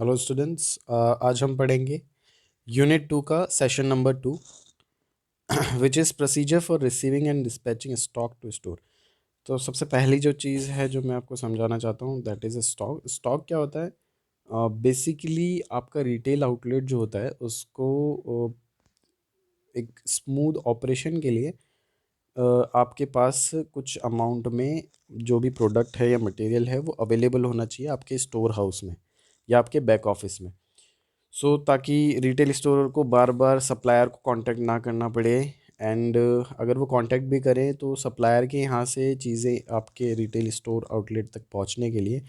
Hello students, आज हम पढ़ेंगे यूनिट 2 का session number 2 which is procedure for receiving and dispatching stock to store. तो सबसे पहली जो चीज़ है जो मैं आपको समझाना चाहता हूँ दैट इज़ स्टॉक। स्टॉक क्या होता है? बेसिकली आपका रिटेल आउटलेट जो होता है उसको एक स्मूथ ऑपरेशन के लिए आपके पास कुछ अमाउंट में जो भी प्रोडक्ट है या मटेरियल है वो अवेलेबल होना चाहिए आपके स्टोर हाउस में या आपके बैक ऑफिस में। ताकि रिटेल स्टोर को बार बार सप्लायर को कांटेक्ट ना करना पड़े। एंड अगर वो कांटेक्ट भी करें तो सप्लायर के यहाँ से चीज़ें आपके रिटेल स्टोर आउटलेट तक पहुँचने के लिए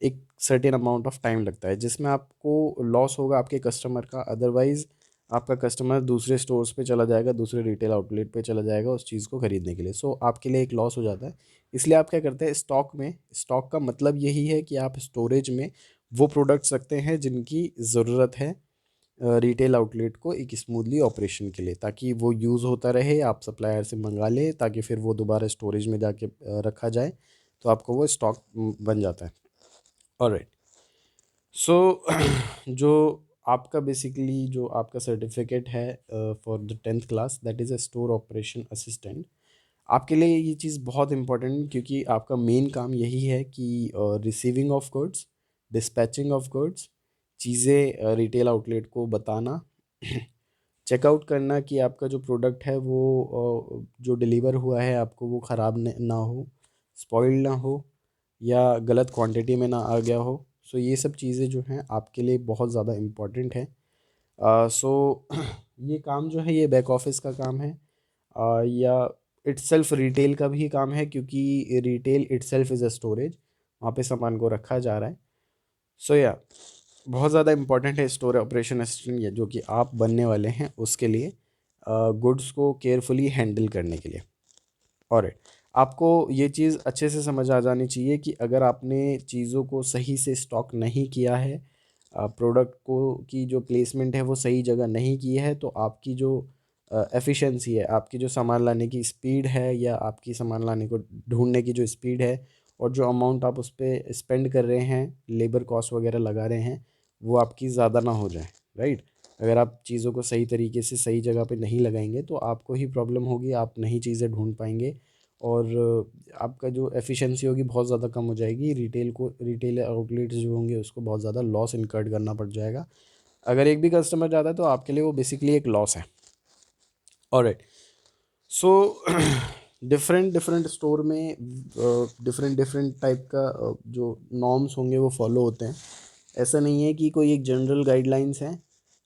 एक सर्टेन अमाउंट ऑफ टाइम लगता है, जिसमें आपको लॉस होगा आपके कस्टमर का। अदरवाइज़ आपका कस्टमर दूसरे स्टोर्स पे चला जाएगा, दूसरे रिटेल आउटलेट पे चला जाएगा उस चीज़ को ख़रीदने के लिए। आपके लिए एक लॉस हो जाता है। इसलिए आप क्या करते हैं, स्टॉक का मतलब यही है कि आप स्टोरेज में वो प्रोडक्ट्स रखते हैं जिनकी ज़रूरत है रिटेल आउटलेट को एक स्मूथली ऑपरेशन के लिए, ताकि वो यूज़ होता रहे, आप सप्लायर से मंगा लें ताकि फिर वो दोबारा स्टोरेज में जाके रखा जाए, तो आपको वो स्टॉक बन जाता है। ऑलराइट। सो जो आपका बेसिकली जो आपका सर्टिफिकेट है for the 10th class that is a store operation assistant, आपके लिए ये चीज़ बहुत इंपॉर्टेंट है क्योंकि आपका मेन काम यही है कि receiving of goods, dispatching of goods, चीज़ें रिटेल आउटलेट को बताना, चेकआउट करना कि आपका जो प्रोडक्ट है वो जो डिलीवर हुआ है आपको वो ख़राब ना हो, स्पॉइल ना हो या गलत क्वांटिटी में ना आ गया हो। ये सब चीज़ें जो हैं आपके लिए बहुत ज़्यादा इम्पॉर्टेंट है। सो ये काम जो है ये बैक ऑफिस का काम है, या इट्सेल्फ रिटेल का भी काम है क्योंकि retail itself is a storage, वहाँ पे सामान को रखा जा रहा है। या बहुत ज़्यादा इम्पॉर्टेंट है स्टोर ऑपरेशन असिस्टेंट, या जो कि आप बनने वाले हैं उसके लिए, गुड्स को केयरफुली हैंडल करने के लिए। और आपको ये चीज़ अच्छे से समझ आ जानी चाहिए कि अगर आपने चीज़ों को सही से स्टॉक नहीं किया है, प्रोडक्ट को की जो प्लेसमेंट है वो सही जगह नहीं की है, तो आपकी जो एफिशिएंसी है, आपकी जो सामान लाने की स्पीड है या आपकी सामान लाने को ढूंढने की जो स्पीड है और जो अमाउंट आप उस पर स्पेंड कर रहे हैं, लेबर कॉस्ट वगैरह लगा रहे हैं, वो आपकी ज़्यादा ना हो जाए। राइट। अगर आप चीज़ों को सही तरीके से सही जगह पे नहीं लगाएंगे तो आपको ही प्रॉब्लम होगी, आप नई चीज़ें ढूंढ पाएंगे और आपका जो एफिशिएंसी होगी बहुत ज़्यादा कम हो जाएगी। रिटेल आउटलेट्स जो होंगे उसको बहुत ज़्यादा लॉस इनकर्ड करना पड़ जाएगा। अगर एक भी कस्टमर जाता है तो आपके लिए वो बेसिकली एक लॉस है। Alright. So different different store में डिफरेंट डिफरेंट टाइप का जो नॉर्म्स होंगे वो फॉलो होते हैं। ऐसा नहीं है कि कोई एक जनरल गाइडलाइंस है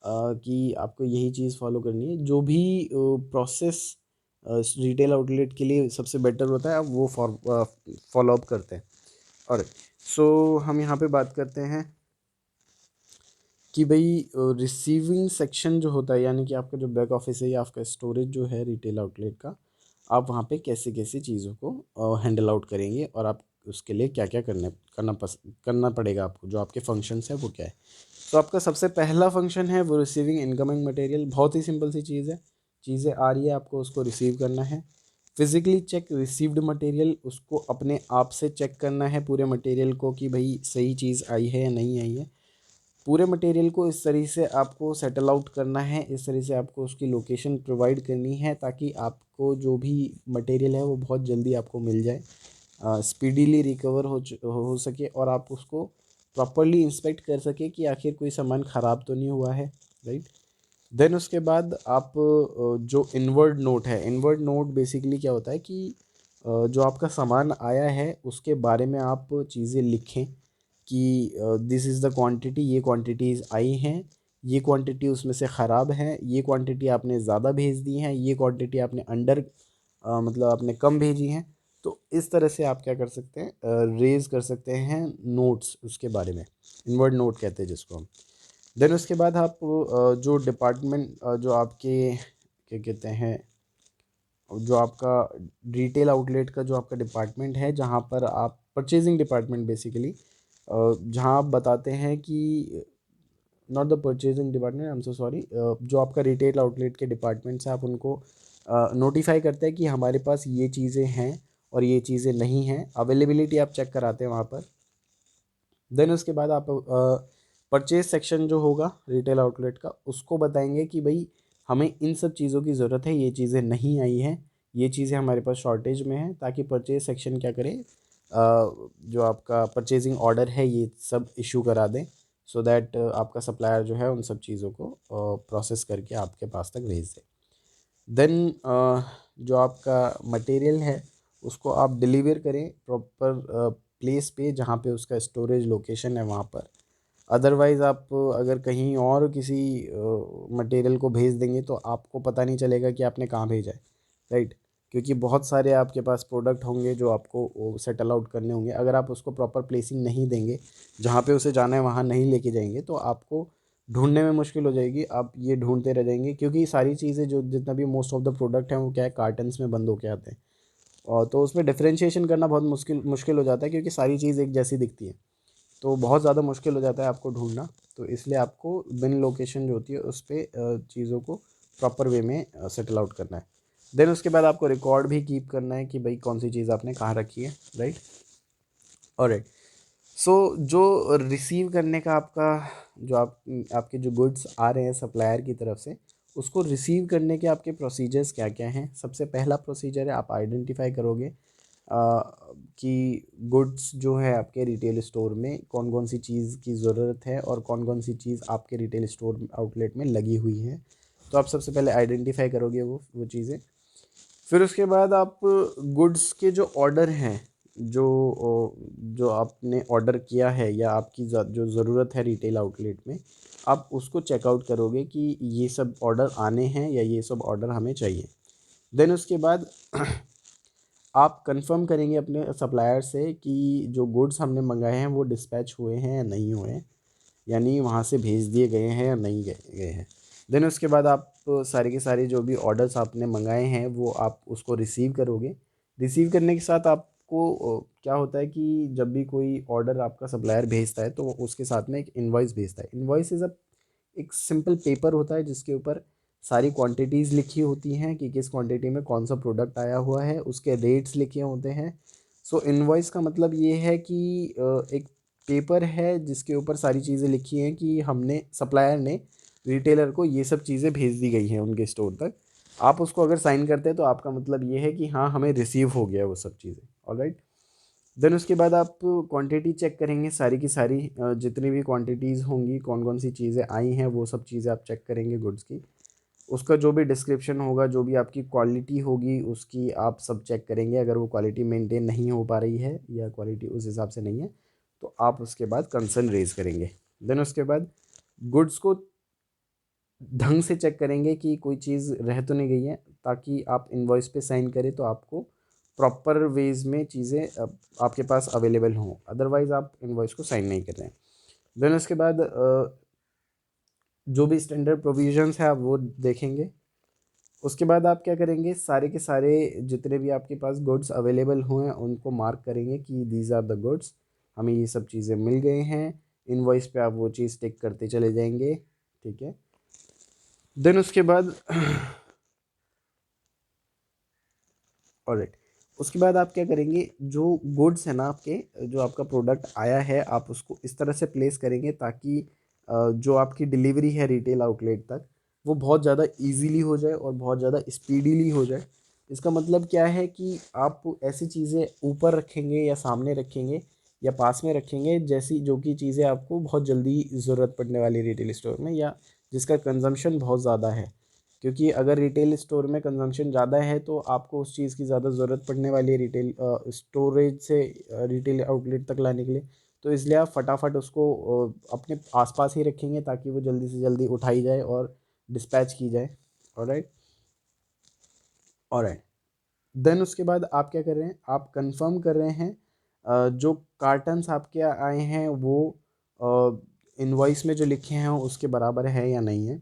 कि आपको यही चीज़ फॉलो करनी है। जो भी प्रोसेस रिटेल आउटलेट के लिए सबसे बेटर होता है आप वो फॉलो अप करते हैं। और हम यहाँ पे बात करते हैं कि भाई रिसीविंग सेक्शन जो होता है, यानी कि आपका जो बैक ऑफिस है या आपका स्टोरेज जो है रिटेल आउटलेट का, आप वहाँ पे कैसे कैसे चीज़ों को हैंडल आउट करेंगे और आप उसके लिए क्या क्या करना पड़ेगा आपको, जो आपके फंक्शंस है वो क्या है। आपका सबसे पहला फंक्शन है वो रिसीविंग इनकमिंग मटेरियल। बहुत ही सिंपल सी चीज़ है, चीज़ें आ रही है आपको उसको रिसीव करना है। फिज़िकली चेक रिसीव्ड मटेरियल, उसको अपने आप से चेक करना है पूरे मटेरियल को कि भाई सही चीज़ आई है या नहीं आई है। पूरे मटेरियल को इस तरीके से आपको सेटल आउट करना है, इस तरह से आपको उसकी लोकेशन प्रोवाइड करनी है ताकि आपको जो भी मटेरियल है वो बहुत जल्दी आपको मिल जाए, स्पीडीली रिकवर हो सके और आप उसको प्रॉपरली इंस्पेक्ट कर सके कि आखिर कोई सामान ख़राब तो नहीं हुआ है। राइट। देन उसके बाद आप जो इनवर्ड नोट है, इनवर्ड नोट बेसिकली क्या होता है कि जो आपका सामान आया है उसके बारे में आप चीज़ें लिखें कि दिस इज़ द क्वांटिटी, ये क्वांटिटीज़ आई हैं, ये क्वांटिटी उसमें से ख़राब है, ये क्वांटिटी आपने ज़्यादा भेज दी हैं, ये क्वांटिटी आपने मतलब आपने कम भेजी हैं। तो इस तरह से आप क्या कर सकते हैं, रेज़ कर सकते हैं नोट्स उसके बारे में, इनवर्ड नोट कहते हैं जिसको हम। देन उसके बाद आप जो डिपार्टमेंट जो आपके क्या कहते हैं, जो आपका रिटेल आउटलेट का जो आपका डिपार्टमेंट है, जहाँ पर आप परचेजिंग डिपार्टमेंट बेसिकली, जहाँ आप बताते हैं कि not the purchasing department, I am so sorry, जो आपका रिटेल आउटलेट के डिपार्टमेंट्स हैं आप उनको नोटिफाई करते हैं कि हमारे पास ये चीज़ें हैं और ये चीज़ें नहीं हैं। अवेलेबिलिटी आप चेक कराते हैं वहाँ पर। देन उसके बाद आप परचेज सेक्शन जो होगा रिटेल आउटलेट का, उसको बताएंगे कि भाई हमें इन सब चीज़ों की ज़रूरत है, ये चीज़ें नहीं आई हैं, ये चीज़ें हमारे पास शॉर्टेज में हैं, ताकि परचेज सेक्शन क्या करे, जो आपका परचेजिंग ऑर्डर है ये सब इशू करा दें, सो दैट आपका सप्लायर जो है उन सब चीज़ों को प्रोसेस करके आपके पास तक भेज दे। देन जो आपका मटेरियल है उसको आप डिलीवर करें प्रॉपर प्लेस पे जहाँ पे उसका स्टोरेज लोकेशन है वहाँ पर। अदरवाइज़ आप अगर कहीं और किसी मटेरियल को भेज देंगे तो आपको पता नहीं चलेगा कि आपने कहाँ भेजा है, राइट? क्योंकि बहुत सारे आपके पास प्रोडक्ट होंगे जो आपको सेटल आउट करने होंगे। अगर आप उसको प्रॉपर प्लेसिंग नहीं देंगे, जहाँ पे उसे जाना है वहाँ नहीं लेके जाएंगे, तो आपको ढूंढने में मुश्किल हो जाएगी। आप ये ढूंढते रह जाएंगे, क्योंकि सारी चीज़ें जो जितना भी मोस्ट ऑफ द प्रोडक्ट हैं वो क्या है, कार्टन्स में बंद होके आते हैं। और तो उसमें डिफरेंशिएशन करना बहुत मुश्किल मुश्किल हो जाता है, क्योंकि सारी चीज़ एक जैसी दिखती है, तो बहुत ज़्यादा मुश्किल हो जाता है आपको ढूंढना। तो इसलिए आपको बिन लोकेशन जो होती है उस पर चीज़ों को प्रॉपर वे में सेटल आउट करना है। देन उसके बाद आपको रिकॉर्ड भी कीप करना है कि भाई कौन सी चीज़ आपने कहाँ रखी है, राइट? ऑलराइट। सो जो रिसीव करने का आपका जो आपके जो गुड्स आ रहे हैं सप्लायर की तरफ से, उसको रिसीव करने के आपके प्रोसीजर्स क्या क्या हैं। सबसे पहला प्रोसीजर है, आप आइडेंटिफाई करोगे कि गुड्स जो है आपके रिटेल स्टोर में कौन कौन सी चीज़ की ज़रूरत है और कौन कौन सी चीज़ आपके रिटेल स्टोर आउटलेट में लगी हुई है। तो आप सबसे पहले आइडेंटिफाई करोगे वो चीज़ें। फिर उसके बाद आप गुड्स के जो ऑर्डर हैं, जो जो आपने ऑर्डर किया है या आपकी जो ज़रूरत है रिटेल आउटलेट में, आप उसको चेकआउट करोगे कि ये सब ऑर्डर आने हैं या ये सब ऑर्डर हमें चाहिए। देन उसके बाद आप कंफर्म करेंगे अपने सप्लायर से कि जो गुड्स हमने मंगाए हैं वो डिस्पैच हुए हैं या नहीं हुए हैं, यानी वहाँ से भेज दिए गए हैं या नहीं गए गए हैं। देन उसके बाद आप सारे के सारे जो भी ऑर्डर्स आपने मंगाए हैं वो आप उसको रिसीव करोगे। रिसीव करने के साथ आपको क्या होता है कि जब भी कोई ऑर्डर आपका सप्लायर भेजता है तो वो उसके साथ में एक इनवॉइस भेजता है। इनवॉइस इज़ अ एक सिंपल पेपर होता है जिसके ऊपर सारी क्वांटिटीज़ लिखी होती हैं कि किस क्वांटिटी में कौन सा प्रोडक्ट आया हुआ है, उसके रेट्स लिखे होते हैं। सो इनवॉइस का मतलब ये है कि एक पेपर है जिसके ऊपर सारी चीज़ें लिखी हैं कि हमने सप्लायर ने रिटेलर को ये सब चीज़ें भेज दी गई हैं उनके स्टोर तक। आप उसको अगर साइन करते हैं तो आपका मतलब ये है कि हाँ, हमें रिसीव हो गया वो सब चीज़ें। ऑलराइट। देन उसके बाद आप क्वांटिटी चेक करेंगे, सारी की सारी जितनी भी क्वांटिटीज़ होंगी, कौन कौन सी चीज़ें आई हैं, वो सब चीज़ें आप चेक करेंगे गुड्स की। उसका जो भी डिस्क्रिप्शन होगा, जो भी आपकी क्वालिटी होगी, उसकी आप सब चेक करेंगे। अगर वो क्वालिटी मेंटेन नहीं हो पा रही है या क्वालिटी उस हिसाब से नहीं है, तो आप उसके बाद कंसर्न रेज करेंगे। देन उसके बाद गुड्स को ढंग से चेक करेंगे कि कोई चीज़ रह तो नहीं गई है, ताकि आप इनवॉइस पे साइन करें तो आपको प्रॉपर वेज में चीज़ें आपके पास अवेलेबल हों। अदरवाइज़ आप इनवॉइस को साइन नहीं कर रहे हैं। देन उसके बाद जो भी स्टैंडर्ड प्रोविजंस है आप वो देखेंगे। उसके बाद आप क्या करेंगे, सारे के सारे जितने भी आपके पास गुड्स अवेलेबल हुए हैं उनको मार्क करेंगे कि दीज आर द गुड्स, हमें ये सब चीज़ें मिल गए हैं। इनवॉइस पे आप वो चीज़ टिक करते चले जाएंगे, ठीक है। देन उसके बाद ऑलराइट, उसके बाद आप क्या करेंगे, जो गुड्स है ना आपके, जो आपका प्रोडक्ट आया है, आप उसको इस तरह से प्लेस करेंगे ताकि जो आपकी डिलीवरी है रिटेल आउटलेट तक, वो बहुत ज़्यादा इजीली हो जाए और बहुत ज़्यादा स्पीडीली हो जाए। इसका मतलब क्या है कि आप ऐसी चीज़ें ऊपर रखेंगे या सामने रखेंगे या पास में रखेंगे जैसी जो कि चीज़ें आपको बहुत जल्दी ज़रूरत पड़ने वाली रिटेल स्टोर में, या जिसका कंजम्पशन बहुत ज़्यादा है। क्योंकि अगर रिटेल स्टोर में कंजम्पशन ज़्यादा है तो आपको उस चीज़ की ज़्यादा ज़रूरत पड़ने वाली है रिटेल स्टोरेज से रिटेल आउटलेट तक लाने के लिए। तो इसलिए आप फटाफट उसको अपने आसपास ही रखेंगे ताकि वो जल्दी से जल्दी उठाई जाए और डिस्पैच की जाए। ऑलराइट। ऑलराइट। देन उसके बाद आप क्या कर रहे हैं, आप कंफर्म कर रहे हैं जो कार्टन्स आपके आए हैं वो इनवॉइस में जो लिखे हैं उसके बराबर है या नहीं है।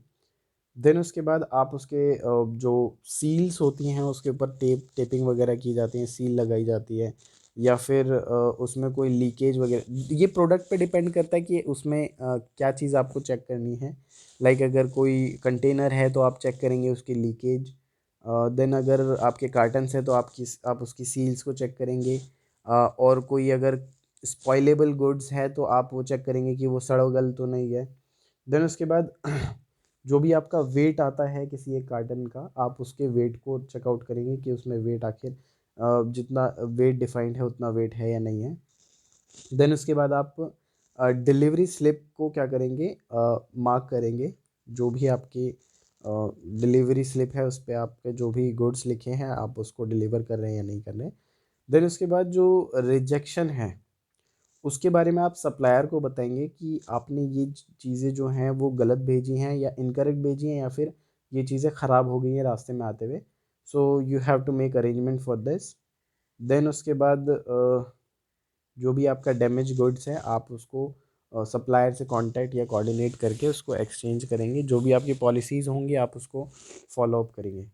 देन उसके बाद आप उसके जो सील्स होती हैं उसके ऊपर टेपिंग वगैरह की जाती है, सील लगाई जाती है, या फिर उसमें कोई लीकेज वगैरह, ये प्रोडक्ट पे डिपेंड करता है कि उसमें क्या चीज़ आपको चेक करनी है। लाइक अगर कोई कंटेनर है तो आप चेक करेंगे उसकी लीकेज। देन अगर आपके कार्टन्स हैं तो आप उसकी सील्स को चेक करेंगे। और कोई अगर स्पॉइलेबल गुड्स है तो आप वो चेक करेंगे कि वो सड़ गल तो नहीं है। देन उसके बाद जो भी आपका वेट आता है किसी एक कार्टन का, आप उसके वेट को चेकआउट करेंगे कि उसमें वेट आखिर जितना वेट डिफाइंड है उतना वेट है या नहीं है। देन उसके बाद आप डिलीवरी स्लिप को क्या करेंगे, मार्क करेंगे। जो भी आपकी डिलीवरी स्लिप है उस पे आपके जो भी गुड्स लिखे हैं आप उसको डिलीवर कर रहे हैं या नहीं कर रहे हैं। देन उसके बाद जो रिजेक्शन है उसके बारे में आप सप्लायर को बताएंगे कि आपने ये चीज़ें जो हैं वो गलत भेजी हैं या इनकरेक्ट भेजी हैं या फिर ये चीज़ें ख़राब हो गई हैं रास्ते में आते हुए। So you have to make arrangement for this. Then उसके बाद जो भी आपका डैमेज गुड्स है आप उसको सप्लायर से कांटेक्ट या कोऑर्डिनेट करके उसको एक्सचेंज करेंगे। जो भी आपकी पॉलिसीज़ होंगी आप उसको फॉलो अप करेंगे।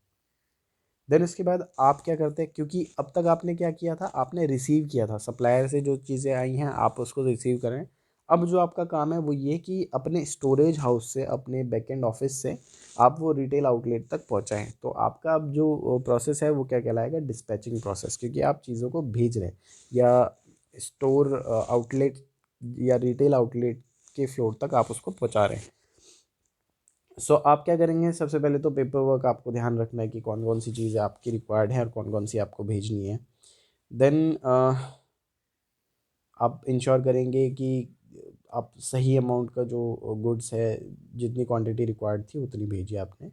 देन उसके बाद आप क्या करते हैं, क्योंकि अब तक आपने क्या किया था, आपने रिसीव किया था सप्लायर से जो चीज़ें आई हैं आप उसको रिसीव करें। अब जो आपका काम है वो ये कि अपने स्टोरेज हाउस से, अपने बैकएंड ऑफिस से आप वो रिटेल आउटलेट तक पहुंचाएं। तो आपका अब जो प्रोसेस है वो क्या कहलाएगा, डिस्पैचिंग प्रोसेस, क्योंकि आप चीज़ों को भेज रहे हैं या स्टोर आउटलेट या रिटेल आउटलेट के फ्लोर तक आप उसको पहुंचा रहे हैं। सो आप क्या करेंगे, सबसे पहले तो पेपर वर्क आपको ध्यान रखना है कि कौन कौन सी चीज़ें आपकी रिक्वायर्ड है और कौन कौन सी आपको भेजनी है। देन आप इंश्योर करेंगे कि आप सही अमाउंट का जो गुड्स है, जितनी क्वांटिटी रिक्वायर्ड थी उतनी भेजी आपने।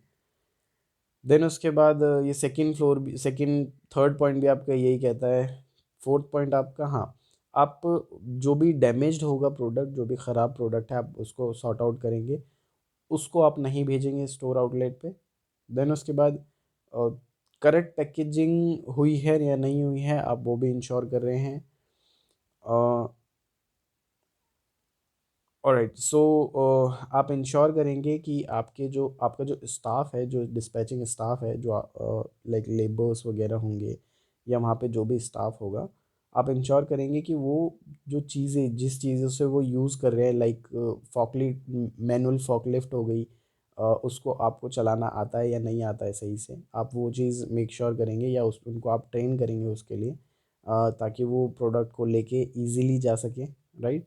देन उसके बाद ये सेकंड फ्लोर भी, सेकंड थर्ड पॉइंट भी आपका यही कहता है। फोर्थ पॉइंट आपका, हाँ, आप जो भी डैमेज्ड होगा प्रोडक्ट, जो भी ख़राब प्रोडक्ट है आप उसको सॉर्ट आउट करेंगे, उसको आप नहीं भेजेंगे स्टोर आउटलेट पे। देन उसके बाद करेक्ट पैकेजिंग हुई है या नहीं हुई है आप वो भी इंश्योर कर रहे हैं। ऑलराइट, सो आप इंश्योर करेंगे कि आपका जो स्टाफ है, जो डिस्पैचिंग स्टाफ है, जो लाइक लेबर्स वगैरह होंगे या वहाँ पे जो भी स्टाफ होगा, आप इंश्योर करेंगे कि वो जो चीज़ें, जिस चीज़ों से वो यूज़ कर रहे हैं, लाइक फॉकलिफ्ट, मैनुअल फॉकलिफ्ट हो गई, उसको आपको चलाना आता है या नहीं आता है सही से, आप वो चीज़ मेक श्योर करेंगे या उस उनको आप ट्रेन करेंगे उसके लिए, ताकि वो प्रोडक्ट को लेके इजीली जा सके, राइट।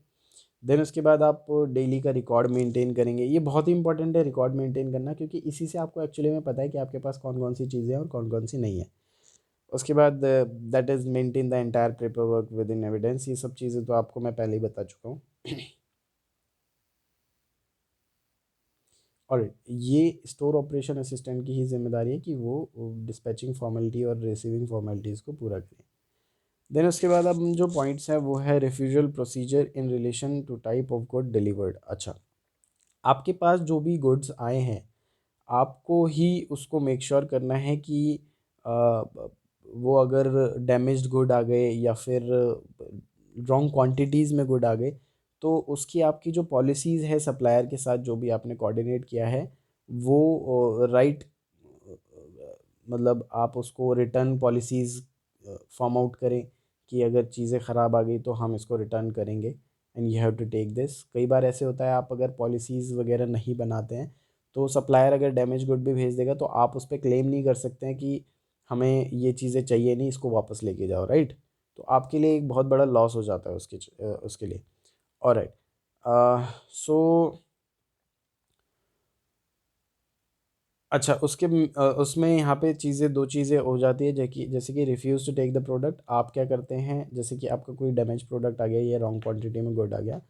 देन उसके बाद आप डेली का रिकॉर्ड मेंटेन करेंगे। ये बहुत ही इंपॉर्टेंट है रिकॉर्ड मेंटेन करना, क्योंकि इसी से आपको एक्चुअली में पता है कि आपके पास कौन कौन सी चीज़ें हैं और कौन कौन सी नहीं है। उसके बाद that is maintain the entire paper work with in evidence. ये सब चीज़ें तो आपको मैं पहले ही बता चुका हूँ। और ये स्टोर ऑपरेशन असिस्टेंट की ही जिम्मेदारी है कि वो डिस्पैचिंग फॉर्मेलिटी और रिसीविंग फॉर्मेलिटीज़ को पूरा करें। देन उसके बाद अब जो पॉइंट्स हैं वो है refusal procedure in relation to type of good delivered. अच्छा, आपके पास जो भी गुड्स आए हैं आपको ही उसको मेक श्योर करना है कि अ, वो अगर डैमेज्ड गुड आ गए या फिर रॉन्ग क्वांटिटीज़ में गुड आ गए, तो उसकी आपकी जो पॉलिसीज़ है सप्लायर के साथ जो भी आपने कोऑर्डिनेट किया है वो राइट, मतलब आप उसको रिटर्न पॉलिसीज़ फॉर्म आउट करें कि अगर चीज़ें ख़राब आ गई तो हम इसको रिटर्न करेंगे and you have to take this. कई बार ऐसे होता है आप अगर पॉलिसीज़ वगैरह नहीं बनाते हैं तो सप्लायर अगर डैमेज गुड भी भेज देगा तो आप उस पर क्लेम नहीं कर सकते हैं कि हमें ये चीज़ें चाहिए नहीं, इसको वापस लेके जाओ, राइट। तो आपके लिए एक बहुत बड़ा लॉस हो जाता है उसके लिए। ऑलराइट, सो अच्छा, उसमें यहाँ पे चीज़ें, दो चीज़ें हो जाती है, जैसे कि refuse to take the product. आप क्या करते हैं, जैसे कि आपका कोई डैमेज प्रोडक्ट आ गया या रॉन्ग क्वांटिटी में गुड आ गया,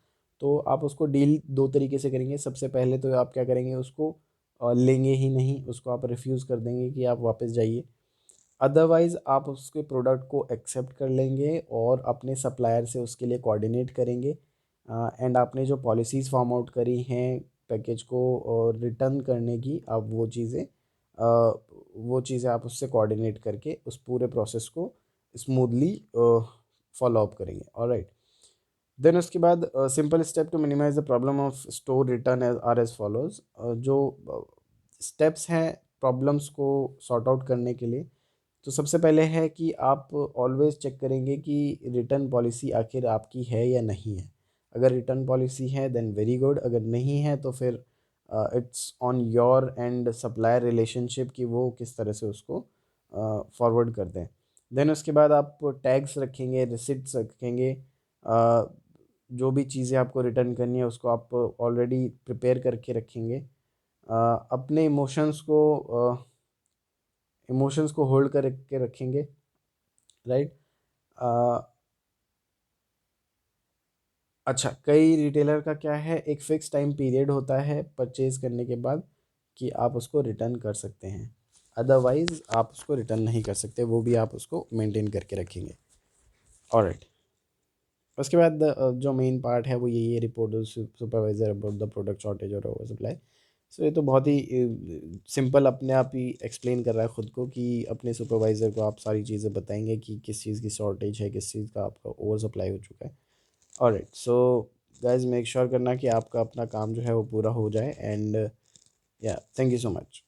तो आप उसको डील दो तरीके से करेंगे। सबसे पहले तो आप क्या करेंगे, उसको लेंगे ही नहीं, उसको आप रिफ्यूज़ कर देंगे कि आप वापस जाइए। अदरवाइज़ आप उसके प्रोडक्ट को एक्सेप्ट कर लेंगे और अपने सप्लायर से उसके लिए कोऑर्डिनेट करेंगे। एंड आपने जो पॉलिसीज़ फॉर्म आउट करी हैं पैकेज को रिटर्न करने की, आप वो चीज़ें आप उससे कोऑर्डिनेट करके उस पूरे प्रोसेस को स्मूथली फॉलो अप करेंगे। ऑलराइट, देन उसके बाद simple step to minimize the problem of store return are as follows. जो स्टेप्स हैं प्रॉब्लम्स को सॉर्ट आउट करने के लिए, तो सबसे पहले है कि आप ऑलवेज़ चेक करेंगे कि रिटर्न पॉलिसी आखिर आपकी है या नहीं है। अगर रिटर्न पॉलिसी है देन वेरी गुड, अगर नहीं है तो फिर it's on your and supplier relationship कि वो किस तरह से उसको फॉरवर्ड करते हैं। देन उसके बाद आप टैग्स रखेंगे, रिसिप्ट्स रखेंगे, जो भी चीज़ें आपको रिटर्न करनी है उसको आप ऑलरेडी प्रिपेयर करके रखेंगे। अपने इमोशंस को होल्ड कर के रखेंगे, राइट। अच्छा, कई रिटेलर का क्या है, एक फ़िक्स टाइम पीरियड होता है परचेज़ करने के बाद कि आप उसको रिटर्न कर सकते हैं, अदरवाइज़ आप उसको रिटर्न नहीं कर सकते, वो भी आप उसको मेंटेन करके रखेंगे। ऑलराइट। उसके बाद जो मेन पार्ट है वो यही है, report supervisor about the product shortage और ओवर सप्लाई। सो ये तो बहुत ही सिंपल अपने आप ही एक्सप्लेन कर रहा है ख़ुद को कि अपने सुपरवाइज़र को आप सारी चीज़ें बताएंगे कि किस चीज़ की शॉर्टेज है, किस चीज़ का आपका ओवर सप्लाई हो चुका है। Alright, so guys make sure करना कि आपका अपना काम जो है वो पूरा हो जाए, एंड या थैंक यू सो मच।